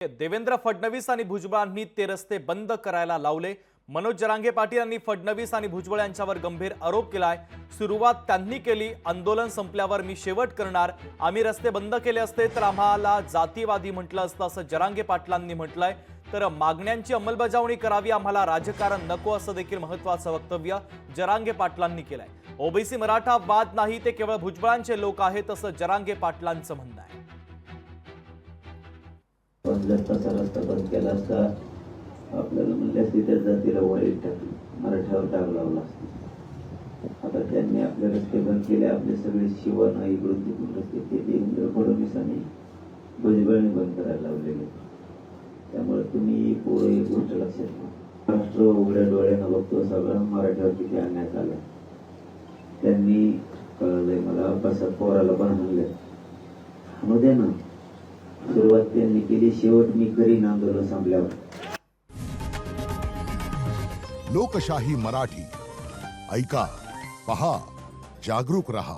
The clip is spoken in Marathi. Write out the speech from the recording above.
देवेंद्र फडणवीस आणि भुजबळांनी ते रस्ते बंद करायला लावले। मनोज जरांगे पाटील यांनी फडणवीस आणि भुजबळ यांच्यावर गंभीर आरोप केलाय। सुरुवात त्यांनी केली, आंदोलन संपल्यावर मी शेवट करणार। आम्ही रस्ते बंद केले असते तर आम्हाला जातीवादी म्हटलं असतं असं जरांगे पाटलांनी म्हटलंय। तर मागण्यांची अंमलबजावणी करावी, आम्हाला राजकारण नको असं देखील महत्त्वाचं वक्तव्य जरांगे पाटलांनी केलंय। ओबीसी मराठा वाद नाही, ते केवळ भुजबळांचे लोक आहेत असं जरांगे पाटलांचं म्हणणं आहे। रस्ता बंद केला असता आपल्याला म्हणले असते त्या जातीला वळील टाकली, मराठ्यावर डाग लावला असता। आता त्यांनी आपले रस्ते बंद केले, आपले सगळे शिवण इकडून तिकडून रस्ते ते देवेंद्र फडणवीसांनी भुजबळांनी बंद करायला लावलेले। त्यामुळे तुम्ही पुढे एक गोष्ट लक्षात घ्या, महाराष्ट्र उघड्या डोळ्यानं बघतो सगळं मराठ्यावर किती अन्याय झाला। त्यांनी कळलंय मला, बसा पोराला पण हल्ले म्हणू दे ना, सुरुवात त्यांनी केली, शेवट मी करीन आंदोलन संपल्यावर। लोकशाही मराठी ऐका, पहा, जागरूक रहा।